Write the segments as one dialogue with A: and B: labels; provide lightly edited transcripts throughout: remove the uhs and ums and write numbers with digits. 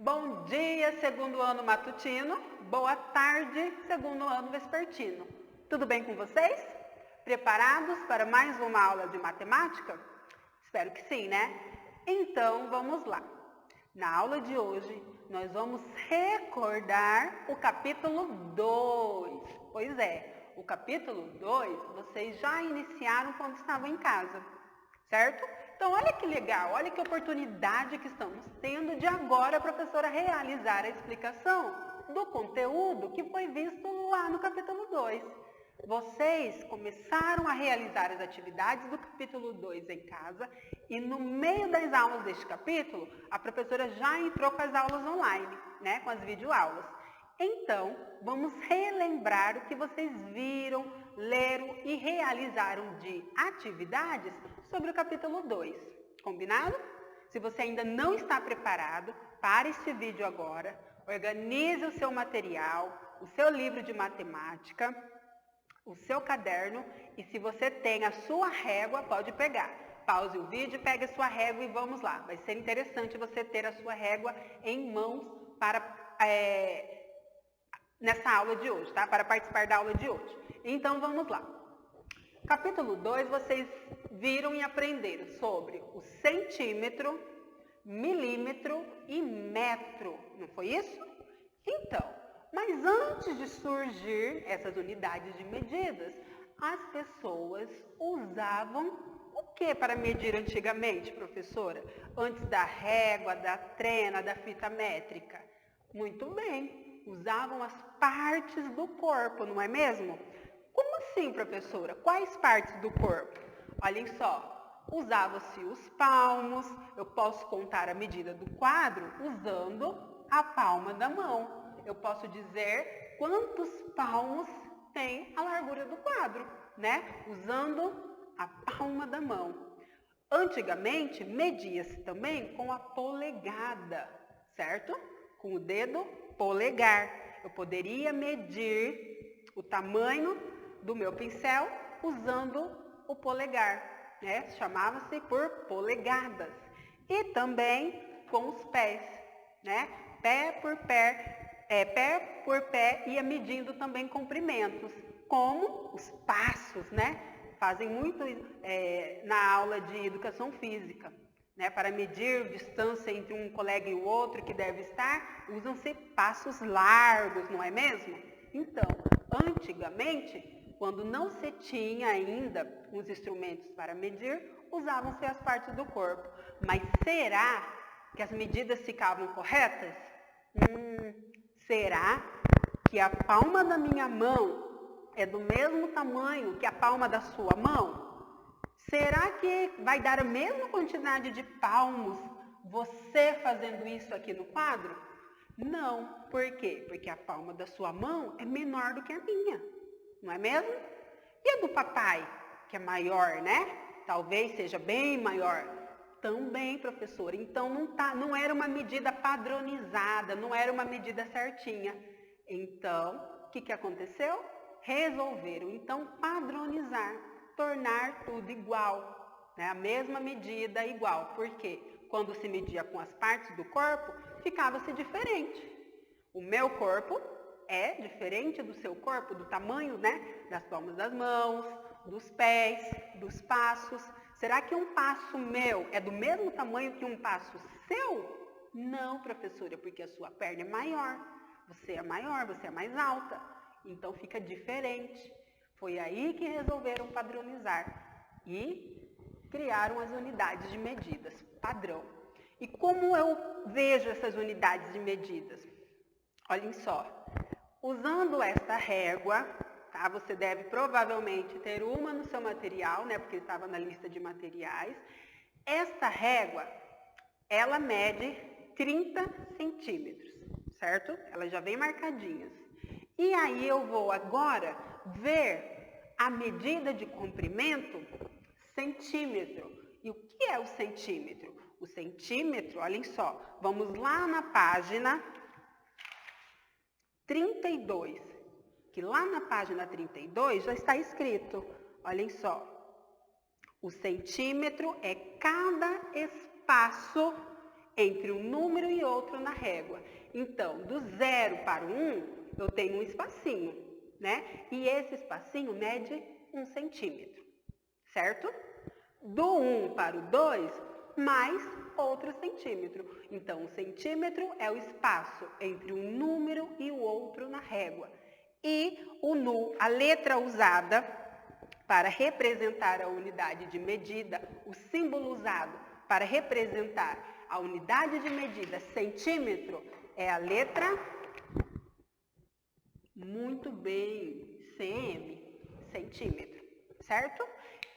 A: Bom dia, segundo ano matutino. Boa tarde, segundo ano vespertino. Tudo bem com vocês? Preparados para mais uma aula de matemática? Espero que sim, né? Então, vamos lá. Na aula de hoje, nós vamos recordar o capítulo 2. Pois é, o capítulo 2 vocês já iniciaram quando estavam em casa, certo? Então, olha que legal, olha que oportunidade que estamos tendo de agora a professora realizar a explicação do conteúdo que foi visto lá no capítulo 2. Vocês começaram a realizar as atividades do capítulo 2 em casa e no meio das aulas deste capítulo, a professora já entrou com as aulas online, né, com as videoaulas. Então, vamos relembrar o que vocês viram, leram e realizaram de atividades sobre o capítulo 2. Combinado? Se você ainda não está preparado, pare este vídeo agora, organize o seu material, o seu livro de matemática, o seu caderno e se você tem a sua régua, pode pegar. Pause o vídeo, pegue a sua régua e vamos lá. Vai ser interessante você ter a sua régua em mãos para... nessa aula de hoje, tá? Para participar da aula de hoje. Então, vamos lá. Capítulo 2, vocês viram e aprenderam sobre o centímetro, milímetro e metro. Não foi isso? Então, mas antes de surgir essas unidades de medidas, as pessoas usavam o que para medir antigamente, professora? Antes da régua, da trena, da fita métrica? Muito bem, usavam as partes do corpo, não é mesmo? Como assim, professora? Quais partes do corpo? Olhem só, usava-se os palmos, eu posso contar a medida do quadro usando a palma da mão. Eu posso dizer quantos palmos tem a largura do quadro, né? Usando a palma da mão. Antigamente, media-se também com a polegada, certo? Com o dedo polegar. Eu poderia medir o tamanho do meu pincel usando o polegar, né? Chamava-se por polegadas. E também com os pés, né? Pé por pé ia medindo também comprimentos, como os passos, né? Fazem muito na aula de educação física, né? Para medir distância entre um colega e o outro que deve estar, usam-se passos largos, não é mesmo? Então, antigamente, quando não se tinha ainda os instrumentos para medir, usavam-se as partes do corpo. Mas será que as medidas ficavam corretas? Será que a palma da minha mão é do mesmo tamanho que a palma da sua mão? Será que vai dar a mesma quantidade de palmos você fazendo isso aqui no quadro? Não. Por quê? Porque a palma da sua mão é menor do que a minha, não é mesmo? E a do papai, que é maior, né? Talvez seja bem maior. Também, professora. Então, não era uma medida padronizada, não era uma medida certinha. Então, o que aconteceu? Resolveram, então, padronizar, tornar tudo igual, né? A mesma medida igual. Por quê? Quando se media com as partes do corpo, ficava-se diferente. O meu corpo é diferente do seu corpo, do tamanho, né? Das palmas das mãos, dos pés, dos passos. Será que um passo meu é do mesmo tamanho que um passo seu? Não, professora, porque a sua perna é maior. Você é maior, você é mais alta. Então fica diferente. Foi aí que resolveram padronizar e criaram as unidades de medidas, padrão. E como eu vejo essas unidades de medidas? Olhem só, usando esta régua, tá? Você deve provavelmente ter uma no seu material, né? Porque estava na lista de materiais. Esta régua, ela mede 30 centímetros, certo? Elas já vem marcadinhas. E aí eu vou agora ver a medida de comprimento centímetro. E o que é o centímetro? O centímetro, olhem só, vamos lá na página 32, que lá na página 32 já está escrito, olhem só, o centímetro é cada espaço entre um número e outro na régua. Então, do 0 para o 1, eu tenho um espacinho, né? E esse espacinho mede 1 centímetro, certo? Do 1 para o 2, mais outro centímetro. Então, 1 centímetro é o espaço entre um número e o outro na régua. E a letra usada para representar a unidade de medida, o símbolo usado para representar a unidade de medida centímetro é a letra, muito bem, cm, centímetro, certo?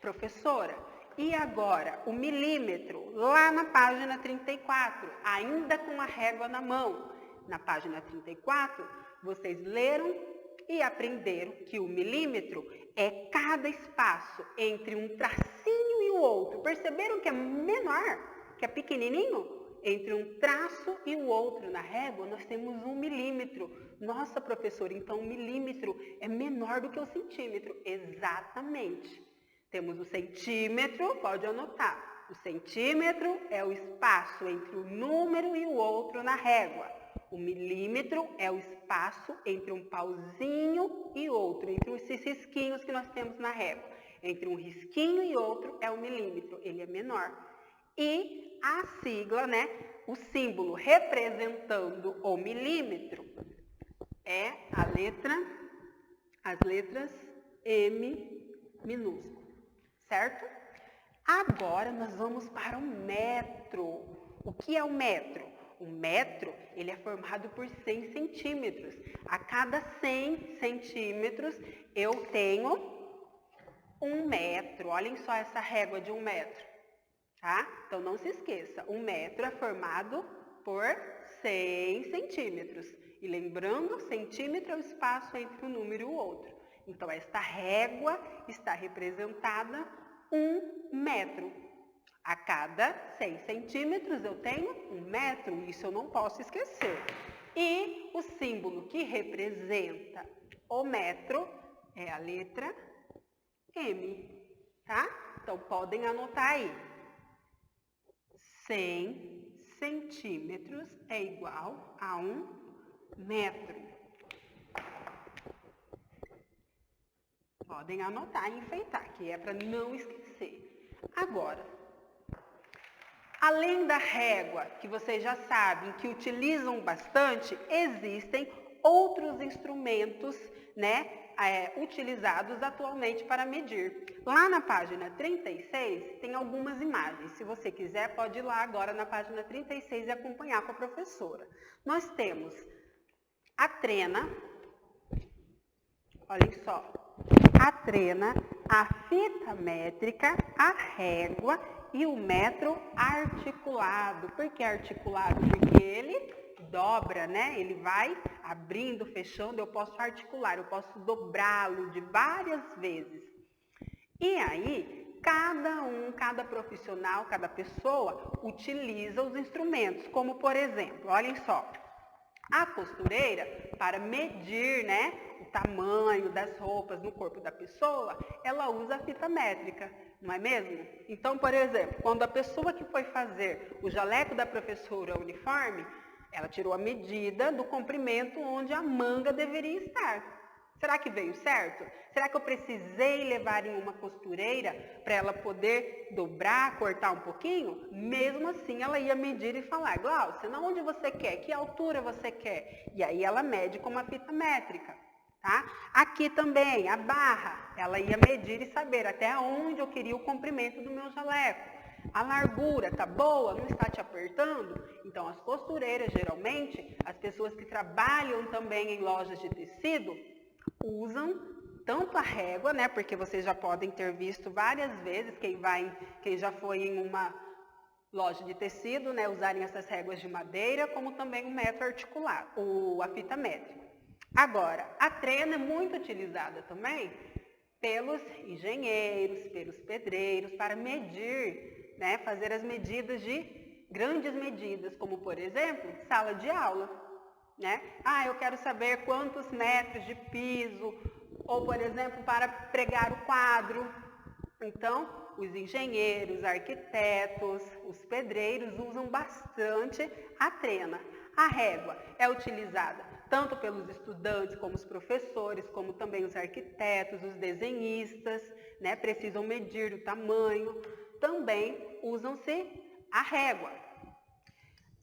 A: Professora, e agora o milímetro, lá na página 34, ainda com a régua na mão. Na página 34, vocês leram e aprenderam que o milímetro é cada espaço entre um tracinho e o outro. Perceberam que é menor, que é pequenininho? Entre um traço e o outro na régua, nós temos 1 milímetro. Nossa, professora, então o milímetro é menor do que o centímetro. Exatamente. Temos o centímetro, pode anotar. O centímetro é o espaço entre um número e o outro na régua. O milímetro é o espaço entre um pauzinho e outro, entre esses risquinhos que nós temos na régua. Entre um risquinho e outro é o milímetro, ele é menor. E a sigla, né, o símbolo representando o milímetro é as letras M minúsculo, certo? Agora nós vamos para o metro. O que é o metro? O metro, ele é formado por 100 centímetros. A cada 100 centímetros eu tenho 1 metro. Olhem só essa régua de 1 metro, tá? Então não se esqueça, 1 metro é formado por 100 centímetros. E lembrando, centímetro é o espaço entre um número e o outro. Então esta régua está representada 1 metro. A cada 100 centímetros eu tenho 1 metro, isso eu não posso esquecer. E o símbolo que representa o metro é a letra M, tá? Então podem anotar aí. 100 centímetros é igual a 1 metro. Podem anotar e enfeitar, que é para não esquecer. Agora, além da régua, que vocês já sabem que utilizam bastante, existem outros instrumentos, né, utilizados atualmente para medir. Lá na página 36 tem algumas imagens. Se você quiser, pode ir lá agora na página 36 e acompanhar com a professora. Nós temos a trena, olhem só, a trena, a fita métrica, a régua e o metro articulado. Por que articulado? Porque ele dobra, né? Ele vai abrindo, fechando, eu posso articular, eu posso dobrá-lo de várias vezes. E aí, cada profissional, cada pessoa utiliza os instrumentos, como por exemplo, olhem só, a costureira, para medir, né, o tamanho das roupas no corpo da pessoa, ela usa a fita métrica, não é mesmo? Então, por exemplo, quando a pessoa que foi fazer o jaleco da professora uniforme, ela tirou a medida do comprimento onde a manga deveria estar. Será que veio certo? Será que eu precisei levar em uma costureira para ela poder dobrar, cortar um pouquinho? Mesmo assim, ela ia medir e falar, Glaucia, onde você quer? Que altura você quer? E aí ela mede com uma fita métrica, tá? Aqui também, a barra, ela ia medir e saber até onde eu queria o comprimento do meu jaleco. A largura tá boa? Não está te apertando? Então, as costureiras, geralmente, as pessoas que trabalham também em lojas de tecido, usam tanto a régua, né? Porque vocês já podem ter visto várias vezes, quem já foi em uma loja de tecido, né? Usarem essas réguas de madeira, como também o metro articular, a fita métrica. Agora, a trena é muito utilizada também pelos engenheiros, pelos pedreiros, para medir, né? Fazer as medidas grandes medidas, como por exemplo, sala de aula. Né? Eu quero saber quantos metros de piso, ou por exemplo, para pregar o quadro. Então, os engenheiros, arquitetos, os pedreiros usam bastante a trena. A régua é utilizada tanto pelos estudantes, como os professores, como também os arquitetos, os desenhistas, né? Precisam medir o tamanho. Também usam-se a régua.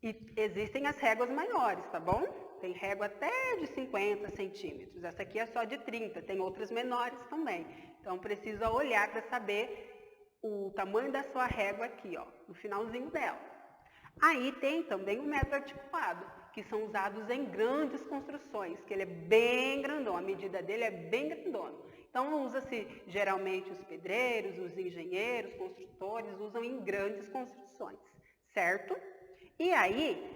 A: E existem as réguas maiores, tá bom? Tem régua até de 50 centímetros. Essa aqui é só de 30, tem outras menores também. Então, precisa olhar para saber o tamanho da sua régua aqui, ó, no finalzinho dela. Aí tem também o metro articulado, que são usados em grandes construções, que ele é bem grandão, a medida dele é bem grandona. Então, usa-se geralmente os pedreiros, os engenheiros, construtores, usam em grandes construções, certo? E aí,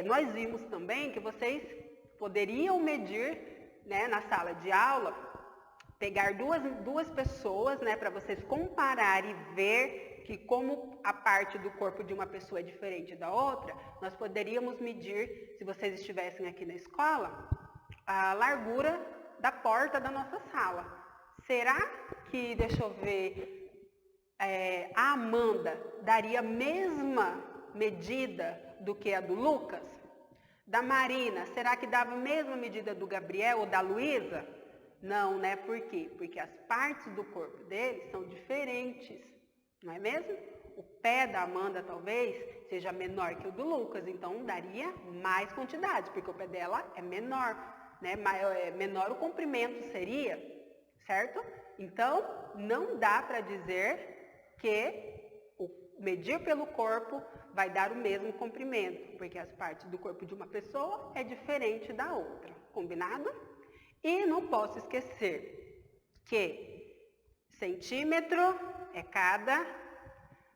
A: nós vimos também que vocês poderiam medir, né, na sala de aula, pegar duas pessoas, né, para vocês comparar e ver que como a parte do corpo de uma pessoa é diferente da outra, nós poderíamos medir, se vocês estivessem aqui na escola, a largura da porta da nossa sala. Será que, deixa eu ver, a Amanda daria a mesma medida do que a do Lucas? Da Marina, será que dava a mesma medida do Gabriel ou da Luísa? Não, né? Por quê? Porque as partes do corpo deles são diferentes, não é mesmo? O pé da Amanda talvez seja menor que o do Lucas, então daria mais quantidade, porque o pé dela é menor, né? Menor o comprimento seria, certo? Então, não dá para dizer que medir pelo corpo vai dar o mesmo comprimento, porque as partes do corpo de uma pessoa é diferente da outra, combinado? E não posso esquecer que centímetro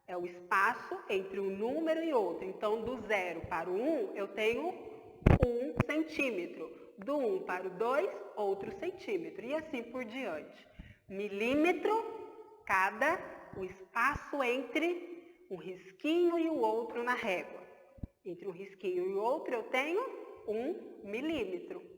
A: é o espaço entre um número e outro. Então, do 0 para o 1, eu tenho 1 centímetro. Do 1 para o 2, outro centímetro. E assim por diante. Milímetro, o espaço entre um risquinho e o outro na régua. Entre um risquinho e o outro, eu tenho 1 milímetro.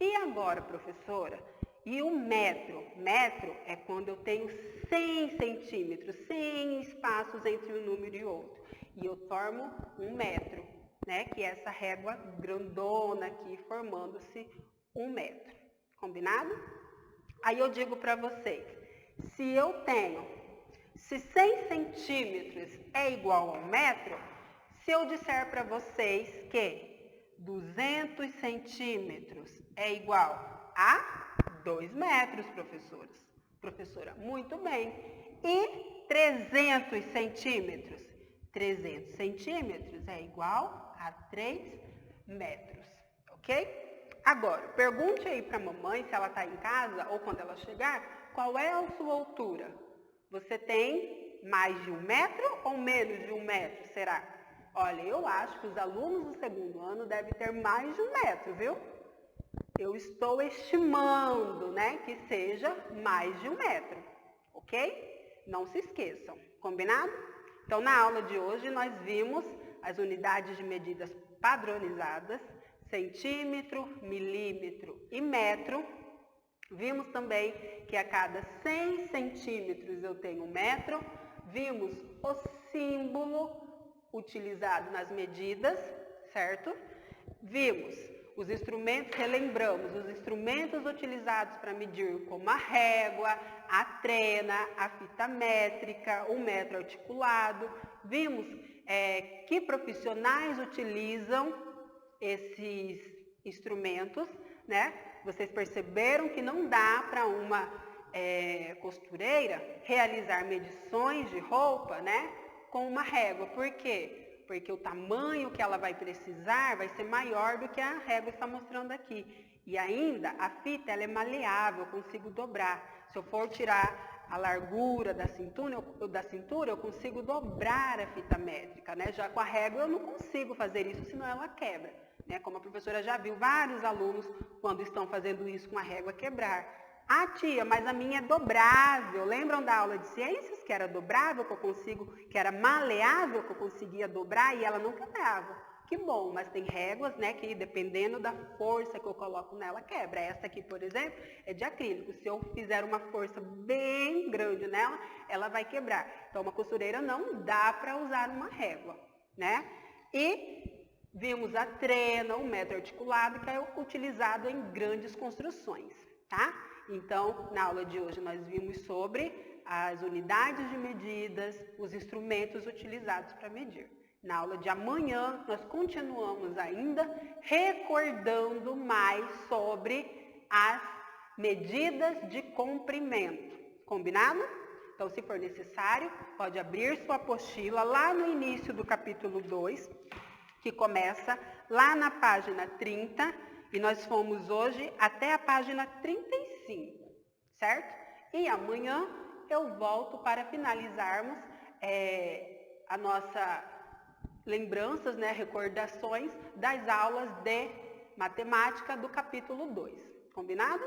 A: E agora, professora, e o metro? Metro é quando eu tenho 100 centímetros, 100 espaços entre um número e outro. E eu formo 1 metro, né? Que é essa régua grandona aqui, formando-se 1 metro. Combinado? Aí eu digo para vocês, se 100 centímetros é igual a 1 metro, se eu disser para vocês que 200 centímetros é igual a 2 metros, professora, muito bem. E 300 centímetros? 300 centímetros é igual a 3 metros, ok? Agora, pergunte aí para a mamãe, se ela está em casa ou quando ela chegar, qual é a sua altura? Você tem mais de 1 metro ou menos de 1 metro, será? Olha, eu acho que os alunos do segundo ano devem ter mais de 1 metro, viu? Eu estou estimando, né, que seja mais de 1 metro, ok? Não se esqueçam, combinado? Então, na aula de hoje, nós vimos as unidades de medidas padronizadas, centímetro, milímetro e metro. Vimos também que a cada 100 centímetros eu tenho 1 metro. Vimos o símbolo utilizado nas medidas, certo? Vimos os instrumentos, relembramos, os instrumentos utilizados para medir, como a régua, a trena, a fita métrica, o metro articulado. Vimos que profissionais utilizam esses instrumentos, né? Vocês perceberam que não dá para uma costureira realizar medições de roupa, né, com uma régua. Por quê? Porque o tamanho que ela vai precisar vai ser maior do que a régua está mostrando aqui. E ainda, a fita ela é maleável, eu consigo dobrar. Se eu for tirar a largura da cintura, eu consigo dobrar a fita métrica, né? Já com a régua eu não consigo fazer isso, senão ela quebra. Como a professora já viu vários alunos, quando estão fazendo isso com a régua, quebrar. Ah, tia, mas a minha é dobrável. Lembram da aula de ciências que era dobrável, que era maleável, que eu conseguia dobrar e ela não quebrava? que bom, mas tem réguas, né, que dependendo da força que eu coloco nela, quebra. Essa aqui, por exemplo, é de acrílico. Se eu fizer uma força bem grande nela, ela vai quebrar. Então, uma costureira não dá para usar uma régua, né? E vimos a trena, o metro articulado, que é utilizado em grandes construções, tá? Então, na aula de hoje, nós vimos sobre as unidades de medidas, os instrumentos utilizados para medir. Na aula de amanhã, nós continuamos ainda recordando mais sobre as medidas de comprimento. Combinado? Então, se for necessário, pode abrir sua apostila lá no início do capítulo 2, que começa lá na página 30, e nós fomos hoje até a página 35, certo? E amanhã eu volto para finalizarmos a nossa lembranças, né, recordações das aulas de matemática do capítulo 2. Combinado?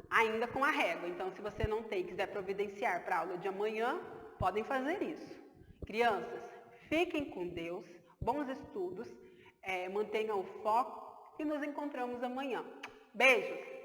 A: Ainda com a régua. Então, se você não tem e quiser providenciar para a aula de amanhã, podem fazer isso. Crianças, fiquem com Deus, bons estudos, mantenham o foco e nos encontramos amanhã. Beijos!